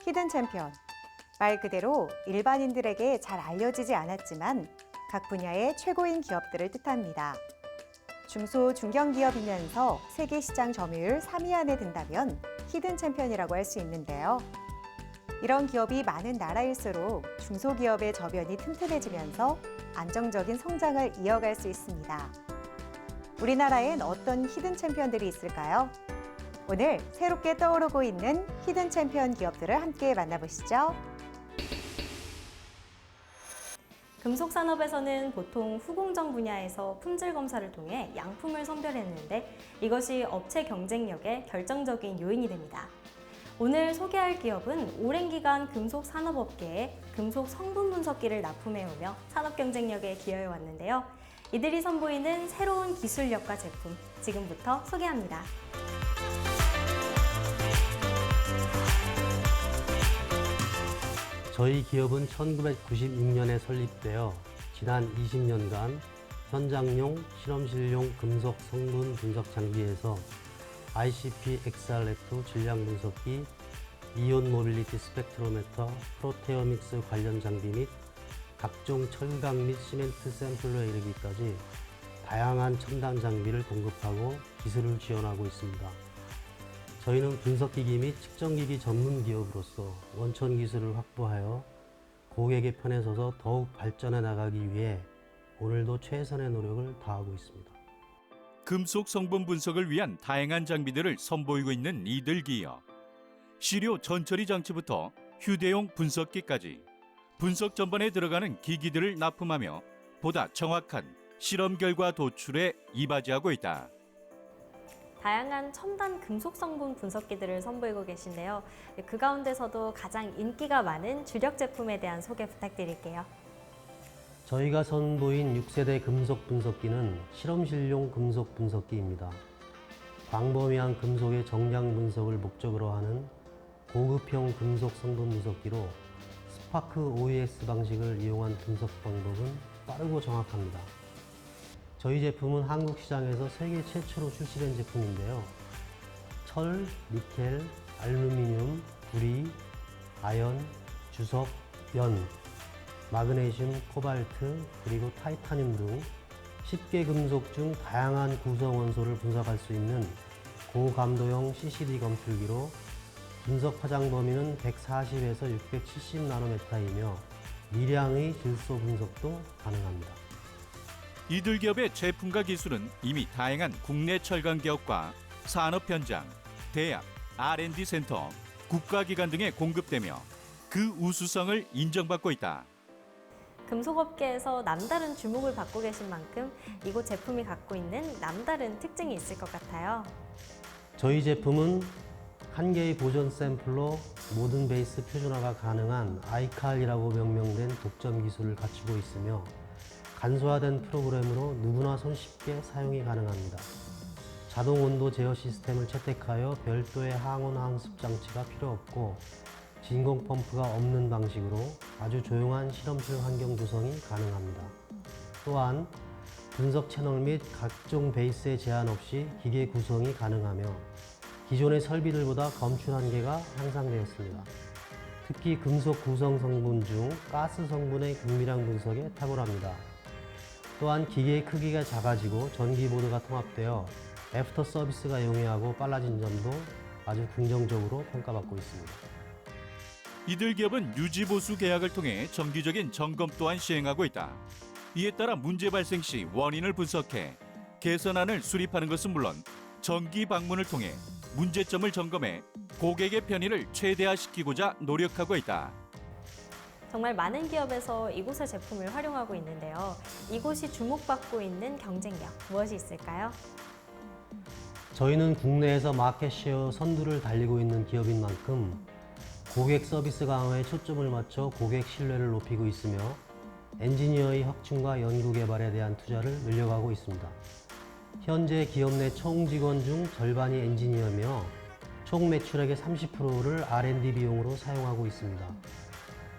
히든 챔피언. 말 그대로 일반인들에게 잘 알려지지 않았지만 각 분야의 최고인 기업들을 뜻합니다. 중소 중견기업이면서 세계 시장 점유율 3위 안에 든다면 히든 챔피언이라고 할 수 있는데요. 이런 기업이 많은 나라일수록 중소기업의 저변이 튼튼해지면서 안정적인 성장을 이어갈 수 있습니다. 우리나라엔 어떤 히든 챔피언들이 있을까요? 오늘 새롭게 떠오르고 있는 히든 챔피언 기업들을 함께 만나보시죠. 금속산업에서는 보통 후공정 분야에서 품질 검사를 통해 양품을 선별했는데 이것이 업체 경쟁력의 결정적인 요인이 됩니다. 오늘 소개할 기업은 오랜 기간 금속산업업계에 금속 성분 분석기를 납품해오며 산업 경쟁력에 기여해 왔는데요. 이들이 선보이는 새로운 기술력과 제품, 지금부터 소개합니다. 저희 기업은 1996년에 설립되어 지난 20년간 현장용, 실험실용 금속 성분 분석 장비에서 ICP XRF 질량 분석기, 이온 모빌리티 스펙트로미터, 프로테오믹스 관련 장비 및 각종 철강 및 시멘트 샘플러에 이르기까지 다양한 첨단 장비를 공급하고 기술을 지원하고 있습니다. 저희는 분석기기 및 측정기기 전문 기업으로서 원천 기술을 확보하여 고객의 편에 서서 더욱 발전해 나가기 위해 오늘도 최선의 노력을 다하고 있습니다. 금속 성분 분석을 위한 다양한 장비들을 선보이고 있는 이들 기업. 시료 전처리 장치부터 휴대용 분석기까지 분석 전반에 들어가는 기기들을 납품하며 보다 정확한 실험 결과 도출에 이바지하고 있다. 다양한 첨단 금속 성분 분석기들을 선보이고 계신데요. 그 가운데서도 가장 인기가 많은 주력 제품에 대한 소개 부탁드릴게요. 저희가 선보인 6세대 금속 분석기는 실험실용 금속 분석기입니다. 광범위한 금속의 정량 분석을 목적으로 하는 고급형 금속 성분 분석기로 스파크 OES 방식을 이용한 분석 방법은 빠르고 정확합니다. 저희 제품은 한국 시장에서 세계 최초로 출시된 제품인데요. 철, 니켈, 알루미늄, 구리, 아연, 주석, 연, 마그네슘, 코발트, 그리고 타이타늄 등 10개 금속 중 다양한 구성 원소를 분석할 수 있는 고감도형 CCD 검출기로 분석 파장 범위는 140에서 670 나노메타이며 미량의 질소 분석도 가능합니다. 이들 기업의 제품과 기술은 이미 다양한 국내 철강 기업과 산업 현장, 대학, R&D 센터, 국가기관 등에 공급되며 그 우수성을 인정받고 있다. 금속업계에서 남다른 주목을 받고 계신 만큼 이곳 제품이 갖고 있는 남다른 특징이 있을 것 같아요. 저희 제품은 한 개의 보존 샘플로 모든 베이스 표준화가 가능한 아이칼이라고 명명된 독점 기술을 갖추고 있으며 간소화된 프로그램으로 누구나 손쉽게 사용이 가능합니다. 자동 온도 제어 시스템을 채택하여 별도의 항온 항습 장치가 필요 없고 진공 펌프가 없는 방식으로 아주 조용한 실험실 환경 구성이 가능합니다. 또한 분석 채널 및 각종 베이스에 제한 없이 기계 구성이 가능하며 기존의 설비들보다 검출 한계가 향상되었습니다. 특히 금속 구성 성분 중 가스 성분의 극미량 분석에 탁월합니다. 또한 기계의 크기가 작아지고 전기보드가 통합되어 애프터 서비스가 용이하고 빨라진 점도 아주 긍정적으로 평가받고 있습니다. 이들 기업은 유지보수 계약을 통해 정기적인 점검 또한 시행하고 있다. 이에 따라 문제 발생 시 원인을 분석해 개선안을 수립하는 것은 물론 정기 방문을 통해 문제점을 점검해 고객의 편의를 최대화시키고자 노력하고 있다. 정말 많은 기업에서 이곳의 제품을 활용하고 있는데요. 이곳이 주목받고 있는 경쟁력, 무엇이 있을까요? 저희는 국내에서 마켓쉐어 선두를 달리고 있는 기업인 만큼 고객 서비스 강화에 초점을 맞춰 고객 신뢰를 높이고 있으며 엔지니어의 확충과 연구 개발에 대한 투자를 늘려가고 있습니다. 현재 기업 내 총 직원 중 절반이 엔지니어며 총 매출액의 30%를 R&D 비용으로 사용하고 있습니다.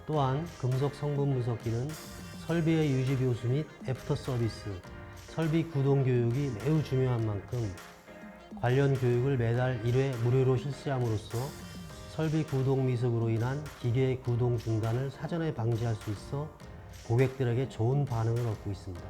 또한 금속 성분 분석기는 설비의 유지 보수 및 애프터 서비스, 설비 구동 교육이 매우 중요한 만큼 관련 교육을 매달 1회 무료로 실시함으로써 설비 구동 미숙으로 인한 기계 구동 중단을 사전에 방지할 수 있어 고객들에게 좋은 반응을 얻고 있습니다.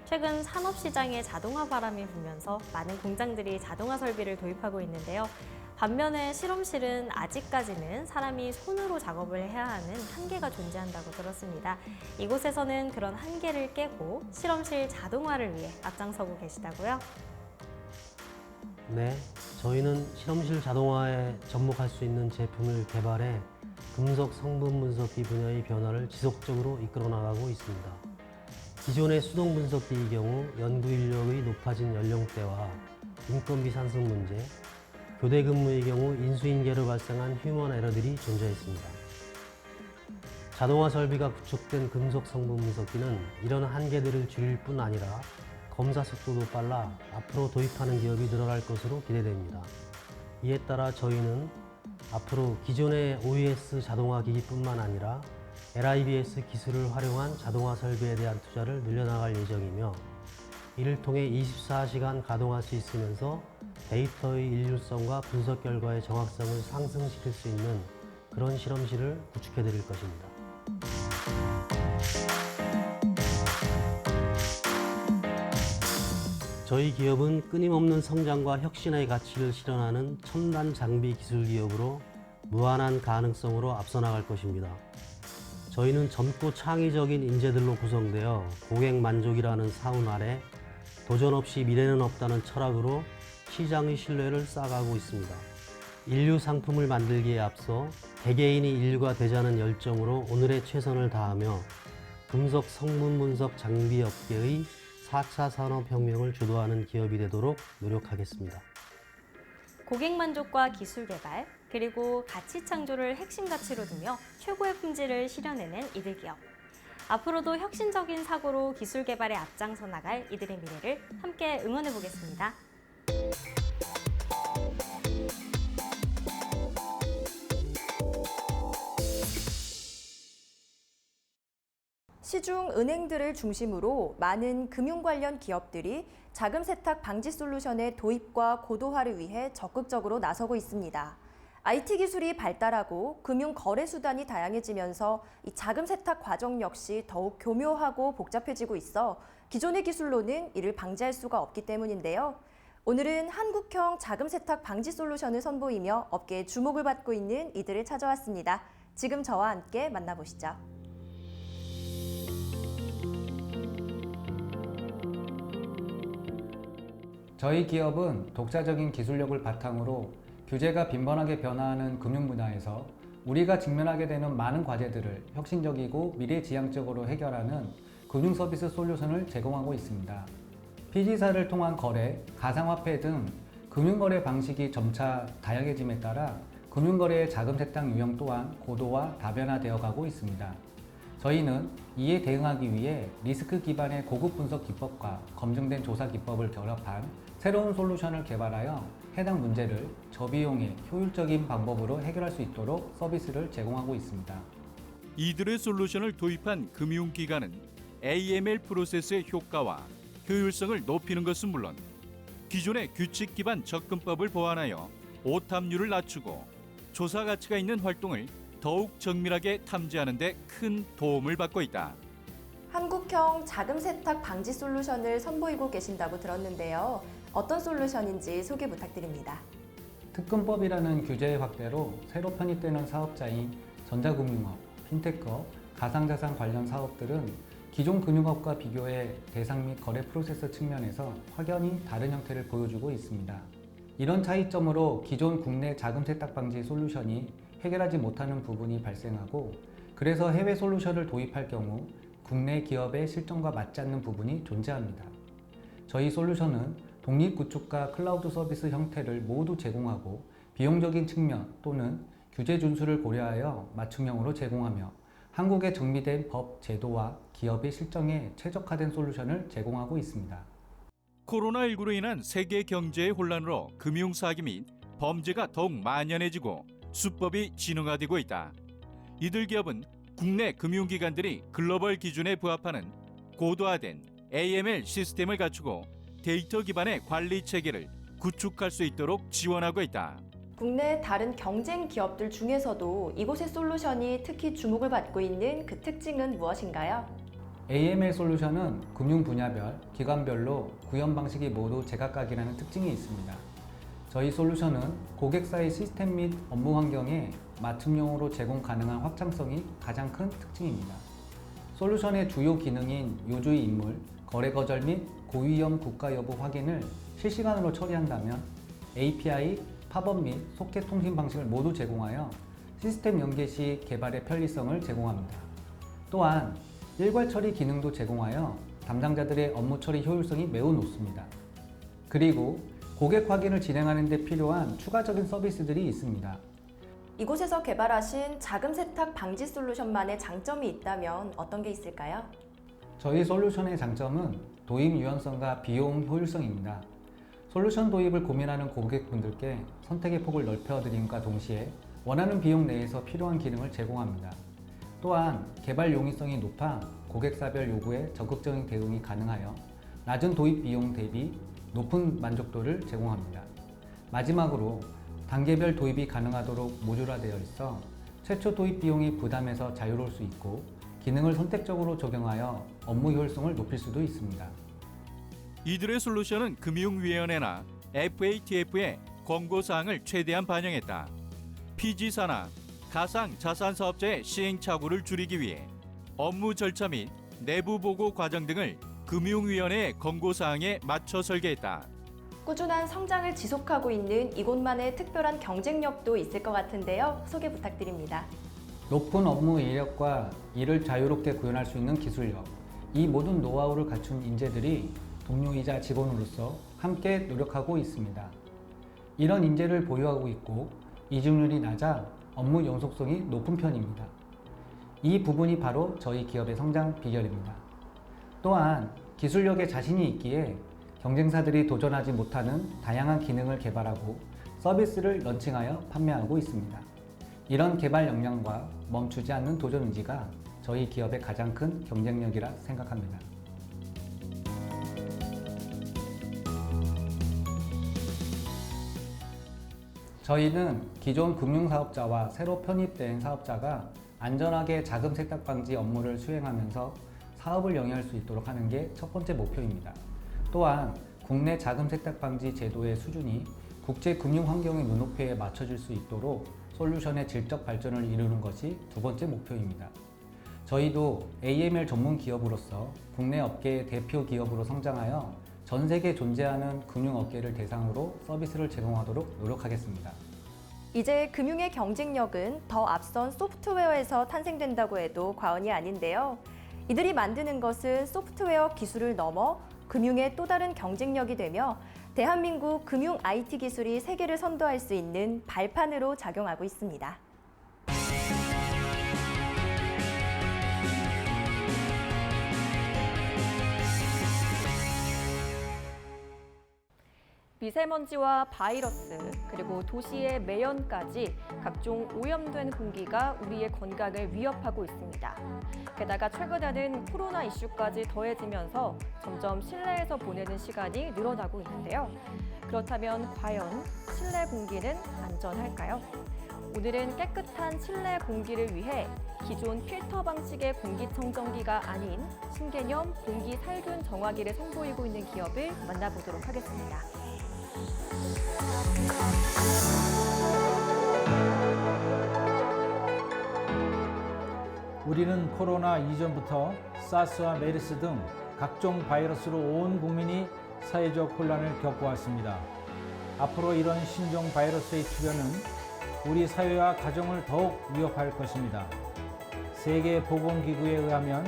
최근 산업시장에 자동화 바람이 불면서 많은 공장들이 자동화 설비를 도입하고 있는데요. 반면에 실험실은 아직까지는 사람이 손으로 작업을 해야 하는 한계가 존재한다고 들었습니다. 이곳에서는 그런 한계를 깨고 실험실 자동화를 위해 앞장서고 계시다고요? 네, 저희는 실험실 자동화에 접목할 수 있는 제품을 개발해 금속 성분 분석기 분야의 변화를 지속적으로 이끌어 나가고 있습니다. 기존의 수동 분석기의 경우 연구 인력의 높아진 연령대와 인건비 상승 문제, 교대 근무의 경우 인수인계로 발생한 휴먼 에러들이 존재했습니다. 자동화 설비가 구축된 금속 성분 분석기는 이런 한계들을 줄일 뿐 아니라 검사 속도도 빨라 앞으로 도입하는 기업이 늘어날 것으로 기대됩니다. 이에 따라 저희는 앞으로 기존의 OES 자동화 기기뿐만 아니라 LIBS 기술을 활용한 자동화 설비에 대한 투자를 늘려나갈 예정이며 이를 통해 24시간 가동할 수 있으면서 데이터의 일률성과 분석 결과의 정확성을 상승시킬 수 있는 그런 실험실을 구축해 드릴 것입니다. 저희 기업은 끊임없는 성장과 혁신의 가치를 실현하는 첨단 장비 기술 기업으로 무한한 가능성으로 앞서 나갈 것입니다. 저희는 젊고 창의적인 인재들로 구성되어 고객 만족이라는 사운 아래 도전 없이 미래는 없다는 철학으로 시장의 신뢰를 쌓아가고 있습니다. 인류 상품을 만들기에 앞서 개개인이 인류가 되자는 열정으로 오늘의 최선을 다하며 금속 성분 분석 장비 업계의 4차 산업혁명을 주도하는 기업이 되도록 노력하겠습니다. 고객 만족과 기술 개발, 그리고 가치 창조를 핵심 가치로 두며 최고의 품질을 실현해낸 이들 기업. 앞으로도 혁신적인 사고로 기술 개발에 앞장서 나갈 이들의 미래를 함께 응원해 보겠습니다. 시중 은행들을 중심으로 많은 금융 관련 기업들이 자금 세탁 방지 솔루션의 도입과 고도화를 위해 적극적으로 나서고 있습니다. IT 기술이 발달하고 금융 거래 수단이 다양해지면서 이 자금 세탁 과정 역시 더욱 교묘하고 복잡해지고 있어 기존의 기술로는 이를 방지할 수가 없기 때문인데요. 오늘은 한국형 자금 세탁 방지 솔루션을 선보이며 업계의 주목을 받고 있는 이들을 찾아왔습니다. 지금 저와 함께 만나보시죠. 저희 기업은 독자적인 기술력을 바탕으로 규제가 빈번하게 변화하는 금융 분야에서 우리가 직면하게 되는 많은 과제들을 혁신적이고 미래지향적으로 해결하는 금융 서비스 솔루션을 제공하고 있습니다. 피지사를 통한 거래, 가상화폐 등 금융거래 방식이 점차 다양해짐에 따라 금융거래의 자금 세탁 유형 또한 고도화, 다변화되어 가고 있습니다. 저희는 이에 대응하기 위해 리스크 기반의 고급 분석 기법과 검증된 조사 기법을 결합한 새로운 솔루션을 개발하여 해당 문제를 저비용의 효율적인 방법으로 해결할 수 있도록 서비스를 제공하고 있습니다. 이들의 솔루션을 도입한 금융기관은 AML 프로세스의 효과와 효율성을 높이는 것은 물론 기존의 규칙 기반 접근법을 보완하여 오탐률을 낮추고 조사 가치가 있는 활동을 더욱 정밀하게 탐지하는 데 큰 도움을 받고 있다. 한국형 자금 세탁 방지 솔루션을 선보이고 계신다고 들었는데요. 어떤 솔루션인지 소개 부탁드립니다. 특근법이라는 규제의 확대로 새로 편입되는 사업자인 전자금융업, 핀테크업, 가상자산 관련 사업들은 기존 금융업과 비교해 대상 및 거래 프로세스 측면에서 확연히 다른 형태를 보여주고 있습니다. 이런 차이점으로 기존 국내 자금 세탁 방지 솔루션이 해결하지 못하는 부분이 발생하고 그래서 해외 솔루션을 도입할 경우 국내 기업의 실정과 맞지 않는 부분이 존재합니다. 저희 솔루션은 독립구축과 클라우드 서비스 형태를 모두 제공하고 비용적인 측면 또는 규제 준수를 고려하여 맞춤형으로 제공하며 한국의 정비된 법, 제도와 기업의 실정에 최적화된 솔루션을 제공하고 있습니다. 코로나19로 인한 세계 경제의 혼란으로 금융 사기 및 범죄가 더욱 만연해지고 수법이 진흥화되고 있다. 이들 기업은 국내 금융기관들이 글로벌 기준에 부합하는 고도화된 AML 시스템을 갖추고 데이터 기반의 관리 체계를 구축할 수 있도록 지원하고 있다. 국내 다른 경쟁 기업들 중에서도 이곳의 솔루션이 특히 주목을 받고 있는 그 특징은 무엇인가요? AML 솔루션은 금융 분야별, 기관별로 구현 방식이 모두 제각각이라는 특징이 있습니다. 저희 솔루션은 고객사의 시스템 및 업무 환경에 맞춤형으로 제공 가능한 확장성이 가장 큰 특징입니다. 솔루션의 주요 기능인 요주의 인물, 거래 거절 및 고위험 국가 여부 확인을 실시간으로 처리한다면 API, 팝업 및 소켓 통신 방식을 모두 제공하여 시스템 연계 시 개발의 편리성을 제공합니다. 또한 일괄 처리 기능도 제공하여 담당자들의 업무 처리 효율성이 매우 높습니다. 그리고 고객 확인을 진행하는 데 필요한 추가적인 서비스들이 있습니다. 이곳에서 개발하신 자금 세탁 방지 솔루션만의 장점이 있다면 어떤 게 있을까요? 저희 솔루션의 장점은 도입 유연성과 비용 효율성입니다. 솔루션 도입을 고민하는 고객분들께 선택의 폭을 넓혀드림과 동시에 원하는 비용 내에서 필요한 기능을 제공합니다. 또한 개발 용이성이 높아 고객사별 요구에 적극적인 대응이 가능하여 낮은 도입 비용 대비 높은 만족도를 제공합니다. 마지막으로 단계별 도입이 가능하도록 모듈화되어 있어 최초 도입 비용이 부담에서 자유로울 수 있고 기능을 선택적으로 적용하여 업무 효율성을 높일 수도 있습니다. 이들의 솔루션은 금융위원회나 FATF의 권고사항을 최대한 반영했다. 피지사나 가상자산사업자의 시행착오를 줄이기 위해 업무 절차 및 내부 보고 과정 등을 금융위원회의 권고사항에 맞춰 설계했다. 꾸준한 성장을 지속하고 있는 이곳만의 특별한 경쟁력도 있을 것 같은데요. 소개 부탁드립니다. 높은 업무 이력과 일을 자유롭게 구현할 수 있는 기술력, 이 모든 노하우를 갖춘 인재들이 동료이자 직원으로서 함께 노력하고 있습니다. 이런 인재를 보유하고 있고 이직률이 낮아 업무 연속성이 높은 편입니다. 이 부분이 바로 저희 기업의 성장 비결입니다. 또한 기술력에 자신이 있기에 경쟁사들이 도전하지 못하는 다양한 기능을 개발하고 서비스를 런칭하여 판매하고 있습니다. 이런 개발 역량과 멈추지 않는 도전 의지가 저희 기업의 가장 큰 경쟁력이라 생각합니다. 저희는 기존 금융사업자와 새로 편입된 사업자가 안전하게 자금 세탁 방지 업무를 수행하면서 사업을 영위할 수 있도록 하는 게 첫 번째 목표입니다. 또한 국내 자금 세탁 방지 제도의 수준이 국제 금융 환경의 눈높이에 맞춰질 수 있도록 솔루션의 질적 발전을 이루는 것이 두 번째 목표입니다. 저희도 AML 전문 기업으로서 국내 업계의 대표 기업으로 성장하여 전 세계에 존재하는 금융업계를 대상으로 서비스를 제공하도록 노력하겠습니다. 이제 금융의 경쟁력은 더 앞선 소프트웨어에서 탄생된다고 해도 과언이 아닌데요. 이들이 만드는 것은 소프트웨어 기술을 넘어 금융의 또 다른 경쟁력이 되며 대한민국 금융 IT 기술이 세계를 선도할 수 있는 발판으로 작용하고 있습니다. 미세먼지와 바이러스, 그리고 도시의 매연까지 각종 오염된 공기가 우리의 건강을 위협하고 있습니다. 게다가 최근에는 코로나 이슈까지 더해지면서 점점 실내에서 보내는 시간이 늘어나고 있는데요. 그렇다면 과연 실내 공기는 안전할까요? 오늘은 깨끗한 실내 공기를 위해 기존 필터 방식의 공기청정기가 아닌 신개념 공기 살균 정화기를 선보이고 있는 기업을 만나보도록 하겠습니다. 우리는 코로나 이전부터 사스와 메르스 등 각종 바이러스로 온 국민이 사회적 혼란을 겪어왔습니다. 앞으로 이런 신종 바이러스의 출현은 우리 사회와 가정을 더욱 위협할 것입니다. 세계보건기구에 의하면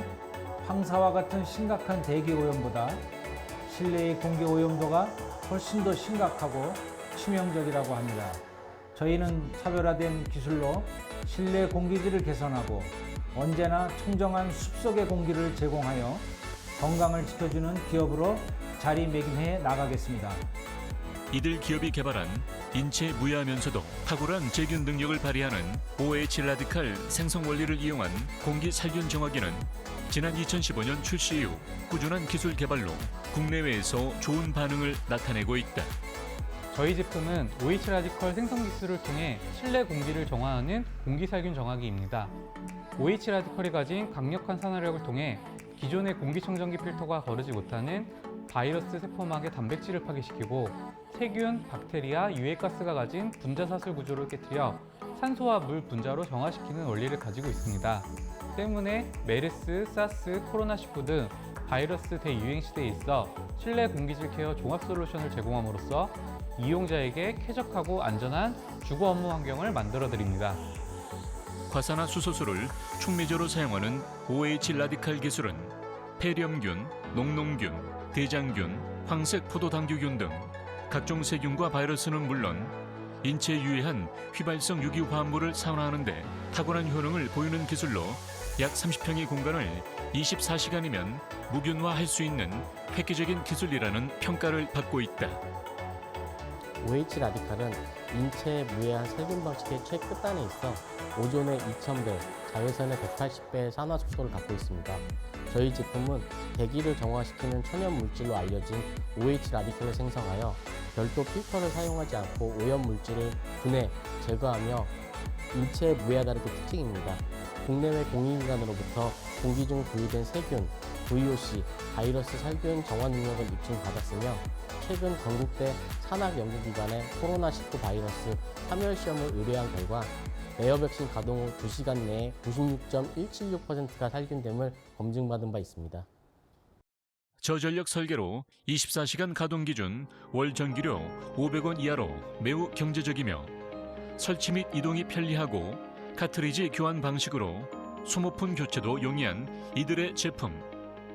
황사와 같은 심각한 대기 오염보다 실내의 공기 오염도가 훨씬 더 심각하고 치명적이라고 합니다. 저희는 차별화된 기술로 실내 공기질을 개선하고 언제나 청정한 숲속의 공기를 제공하여 건강을 지켜주는 기업으로 자리매김해 나가겠습니다. 이들 기업이 개발한 인체 무해하면서도 탁월한 제균 능력을 발휘하는 OH 라디칼 생성 원리를 이용한 공기 살균 정화기는 지난 2015년 출시 이후 꾸준한 기술 개발로 국내외에서 좋은 반응을 나타내고 있다. 저희 제품은 OH 라디컬 생성 기술을 통해 실내 공기를 정화하는 공기살균 정화기입니다. OH 라디컬이 가진 강력한 산화력을 통해 기존의 공기청정기 필터가 거르지 못하는 바이러스 세포막의 단백질을 파괴시키고 세균, 박테리아, 유해가스가 가진 분자사슬 구조를 깨뜨려 산소와 물 분자로 정화시키는 원리를 가지고 있습니다. 때문에 메르스, 사스, 코로나19 등 바이러스 대유행 시대에 있어 실내 공기질 케어 종합 솔루션을 제공함으로써 이용자에게 쾌적하고 안전한 주거 업무 환경을 만들어 드립니다. 과산화수소수를 촉매제로 사용하는 OH 라디칼 기술은 폐렴균, 녹농균, 대장균, 황색 포도당규균 등 각종 세균과 바이러스는 물론 인체에 유해한 휘발성 유기화합물을 산화하는 데 탁월한 효능을 보이는 기술로 약 30평의 공간을 24시간이면 무균화할 수 있는 획기적인 기술이라는 평가를 받고 있다. OH 라디칼은 인체에 무해한 세균 방식의 최끝단에 있어 오존의 2000배, 자외선의 180배의 산화 속도를 갖고 있습니다. 저희 제품은 대기를 정화시키는 천연 물질로 알려진 OH 라디칼을 생성하여 별도 필터를 사용하지 않고 오염 물질을 분해, 제거하며 인체에 무해하다는 게 특징입니다. 국내외 공인기관으로부터 공기 중 분리된 세균, VOC, 바이러스 살균 정화 능력을 입증받았으며 최근 건국대 산학연구기관의 코로나19 바이러스 사멸 시험을 의뢰한 결과 에어 백신 가동 후 2시간 내에 96.176%가 살균됨을 검증받은 바 있습니다. 저전력 설계로 24시간 가동 기준 월 전기료 500원 이하로 매우 경제적이며 설치 및 이동이 편리하고 카트리지 교환 방식으로 소모품 교체도 용이한 이들의 제품.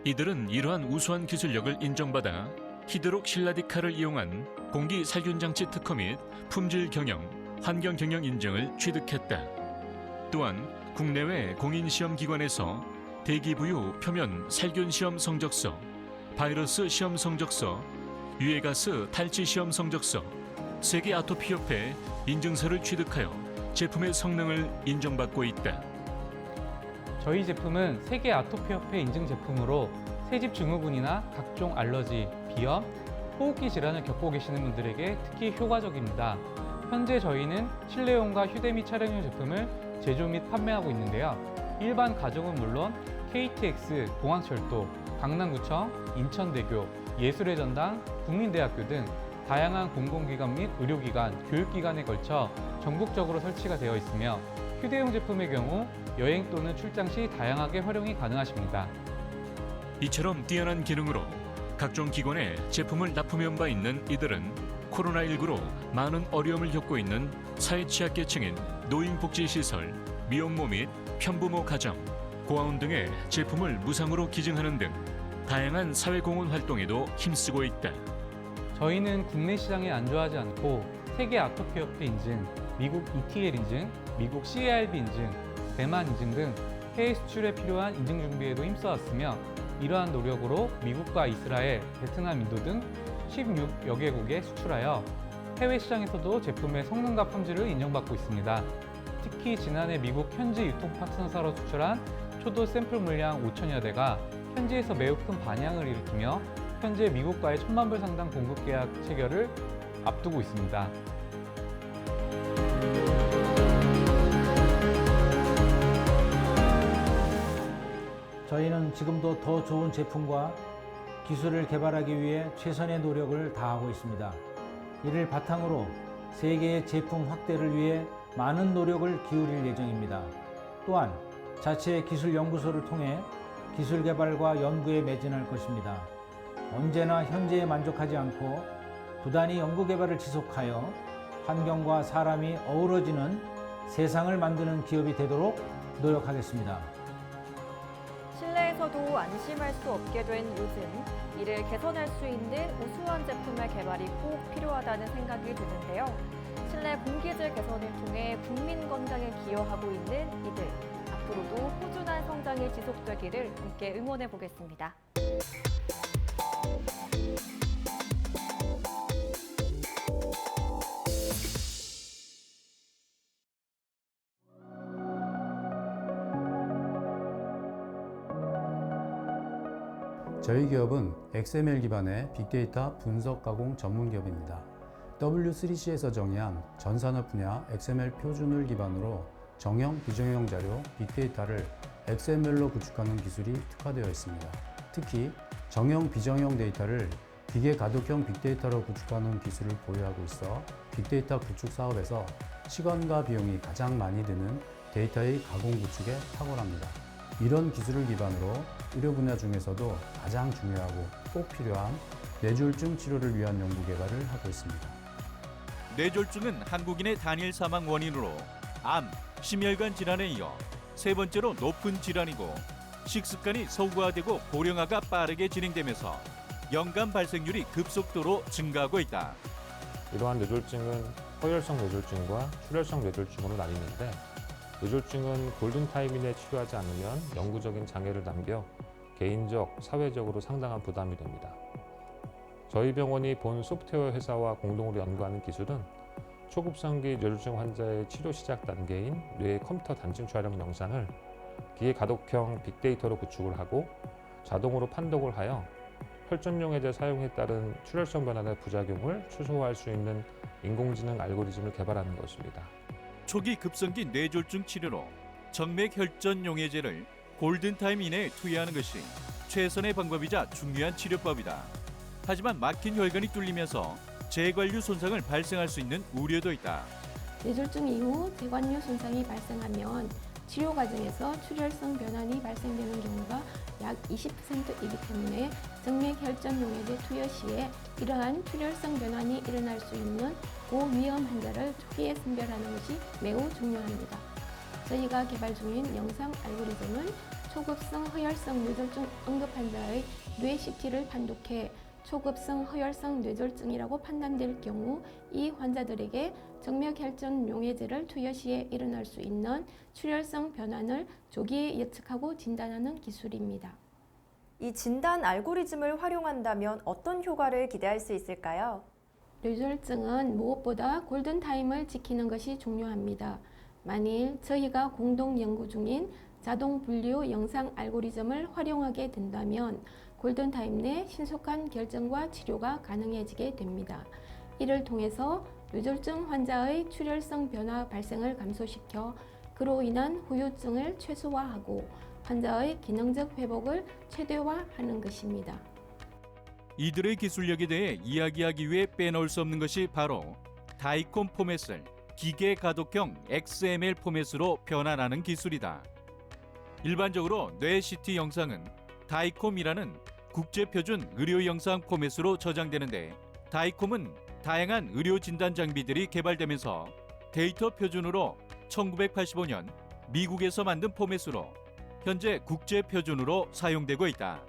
이들은 이러한 우수한 기술력을 인정받아 히드록실라디칼을 이용한 공기 살균 장치 특허 및 품질 경영, 환경 경영 인증을 취득했다. 또한 국내외 공인 시험 기관에서 대기부유 표면 살균 시험 성적서, 바이러스 시험 성적서, 유해가스 탈취 시험 성적서, 세계 아토피협회 인증서를 취득하여 제품의 성능을 인정받고 있다. 저희 제품은 세계 아토피협회 인증 제품으로 새집 증후군이나 각종 알러지, 비염, 호흡기 질환을 겪고 계시는 분들에게 특히 효과적입니다. 현재 저희는 실내용과 휴대 및 촬영용 제품을 제조 및 판매하고 있는데요. 일반 가정은 물론 KTX, 공항철도, 강남구청, 인천대교, 예술의 전당, 국민대학교 등 다양한 공공기관 및 의료기관, 교육기관에 걸쳐 전국적으로 설치가 되어 있으며 휴대용 제품의 경우 여행 또는 출장 시 다양하게 활용이 가능하십니다. 이처럼 뛰어난 기능으로 각종 기관에 제품을 납품한 바 있는 이들은 코로나19로 많은 어려움을 겪고 있는 사회 취약계층인 노인복지시설, 미혼모 및 편부모 가정, 고아원 등의 제품을 무상으로 기증하는 등 다양한 사회공헌 활동에도 힘쓰고 있다. 저희는 국내 시장에 안주하지 않고 세계 아토피협회 인증, 미국 ETL 인증, 미국 CARB 인증, 대만 인증 등 해외 수출에 필요한 인증 준비에도 힘써왔으며 이러한 노력으로 미국과 이스라엘, 베트남, 인도 등 16여 개국에 수출하여 해외 시장에서도 제품의 성능과 품질을 인정받고 있습니다. 특히 지난해 미국 현지 유통 파트너사로 수출한 초도 샘플 물량 5천여 대가 현지에서 매우 큰 반향을 일으키며 현재 미국과의 1,000만 불 상당 공급 계약 체결을 앞두고 있습니다. 저희는 지금도 더 좋은 제품과 기술을 개발하기 위해 최선의 노력을 다하고 있습니다. 이를 바탕으로 세계의 제품 확대를 위해 많은 노력을 기울일 예정입니다. 또한 자체 기술연구소를 통해 기술 개발과 연구에 매진할 것입니다. 언제나 현재에 만족하지 않고 부단히 연구 개발을 지속하여 환경과 사람이 어우러지는 세상을 만드는 기업이 되도록 노력하겠습니다. 실내에서도 안심할 수 없게 된 요즘, 이를 개선할 수 있는 우수한 제품의 개발이 꼭 필요하다는 생각이 드는데요. 실내 공기질 개선을 통해 국민 건강에 기여하고 있는 이들, 앞으로도 꾸준한 성장이 지속되기를 함께 응원해 보겠습니다. 저희 기업은 XML 기반의 빅데이터 분석 가공 전문 기업입니다. W3C에서 정의한 전산업 분야 XML 표준을 기반으로 정형, 비정형 자료, 빅데이터를 XML로 구축하는 기술이 특화되어 있습니다. 특히 정형, 비정형 데이터를 기계 가독형 빅데이터로 구축하는 기술을 보유하고 있어 빅데이터 구축 사업에서 시간과 비용이 가장 많이 드는 데이터의 가공 구축에 탁월합니다. 이런 기술을 기반으로 의료 분야 중에서도 가장 중요하고 꼭 필요한 뇌졸중 치료를 위한 연구 개발을 하고 있습니다. 뇌졸중은 한국인의 단일 사망 원인으로 암, 심혈관 질환에 이어 세 번째로 높은 질환이고 식습관이 서구화되고 고령화가 빠르게 진행되면서 연간 발생률이 급속도로 증가하고 있다. 이러한 뇌졸중은 허혈성 뇌졸중과 출혈성 뇌졸중으로 나뉘는데 뇌졸중은 골든타임 이내에 치료하지 않으면 영구적인 장애를 남겨 개인적, 사회적으로 상당한 부담이 됩니다. 저희 병원이 본 소프트웨어 회사와 공동으로 연구하는 기술은 초급성기 뇌졸중 환자의 치료 시작 단계인 뇌 컴퓨터 단층 촬영 영상을 기계 가독형 빅데이터로 구축을 하고 자동으로 판독을 하여 혈전용해제 사용에 따른 출혈성 변환의 부작용을 최소화할 수 있는 인공지능 알고리즘을 개발하는 것입니다. 초기 급성기 뇌졸중 치료로 정맥 혈전 용해제를 골든타임 이내에 투여하는 것이 최선의 방법이자 중요한 치료법이다. 하지만 막힌 혈관이 뚫리면서 재관류 손상을 발생할 수 있는 우려도 있다. 뇌졸중 이후 재관류 손상이 발생하면 치료 과정에서 출혈성 변환이 발생되는 경우가 약 20%이기 때문에 정맥 혈전 용해제 투여 시에 이러한 출혈성 변환이 일어날 수 있는 고위험 환자를 초기에 선별하는 것이 매우 중요합니다. 저희가 개발 중인 영상 알고리즘은 초급성 허혈성 뇌졸중 응급 환자의 뇌 CT를 판독해 초급성 허혈성 뇌졸중이라고 판단될 경우 이 환자들에게 정맥혈전 용해제를 투여 시에 일어날 수 있는 출혈성 변환을 조기에 예측하고 진단하는 기술입니다. 이 진단 알고리즘을 활용한다면 어떤 효과를 기대할 수 있을까요? 뇌졸중은 무엇보다 골든타임을 지키는 것이 중요합니다. 만일 저희가 공동 연구 중인 자동 분류 영상 알고리즘을 활용하게 된다면 골든타임 내 신속한 결정과 치료가 가능해지게 됩니다. 이를 통해서 뇌졸중 환자의 출혈성 변화 발생을 감소시켜 그로 인한 후유증을 최소화하고 환자의 기능적 회복을 최대화하는 것입니다. 이들의 기술력에 대해 이야기하기 위해 빼놓을 수 없는 것이 바로 다이콤 포맷을 기계 가독형 XML 포맷으로 변환하는 기술이다. 일반적으로 뇌 CT 영상은 다이콤이라는 국제표준 의료 영상 포맷으로 저장되는데 다이콤은 다양한 의료 진단 장비들이 개발되면서 데이터 표준으로 1985년 미국에서 만든 포맷으로 현재 국제 표준으로 사용되고 있다.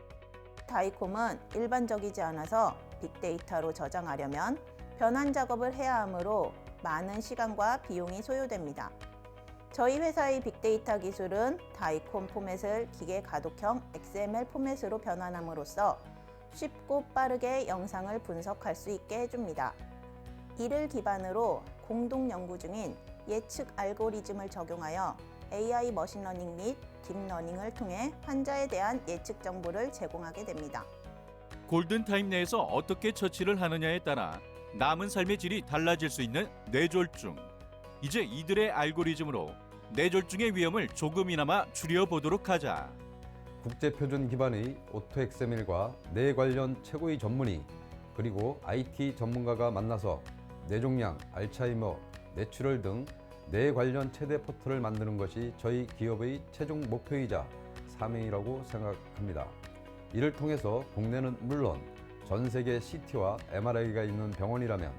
다이콤은 일반적이지 않아서 빅데이터로 저장하려면 변환 작업을 해야 하므로 많은 시간과 비용이 소요됩니다. 저희 회사의 빅데이터 기술은 다이콤 포맷을 기계 가독형 XML 포맷으로 변환함으로써 쉽고 빠르게 영상을 분석할 수 있게 해줍니다. 이를 기반으로 공동 연구 중인 예측 알고리즘을 적용하여 AI 머신러닝 및 딥러닝을 통해 환자에 대한 예측 정보를 제공하게 됩니다. 골든타임 내에서 어떻게 처치를 하느냐에 따라 남은 삶의 질이 달라질 수 있는 뇌졸중. 이제 이들의 알고리즘으로 뇌졸중의 위험을 조금이나마 줄여보도록 하자. 국제표준 기반의 오토 XML과 뇌 관련 최고의 전문의 그리고 IT 전문가가 만나서 뇌종양, 알츠하이머, 뇌출혈 등 뇌 관련 최대 포털을 만드는 것이 저희 기업의 최종 목표이자 사명이라고 생각합니다. 이를 통해서 국내는 물론 전 세계 CT와 MRI가 있는 병원이라면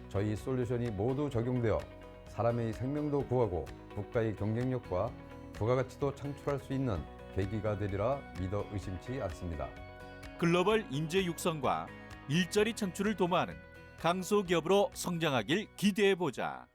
저희 솔루션이 모두 적용되어 사람의 생명도 구하고 국가의 경쟁력과 부가가치도 창출할 수 있는 계기가 되리라 믿어 의심치 않습니다. 글로벌 인재 육성과 일자리 창출을 도모하는 강소기업으로 성장하길 기대해보자.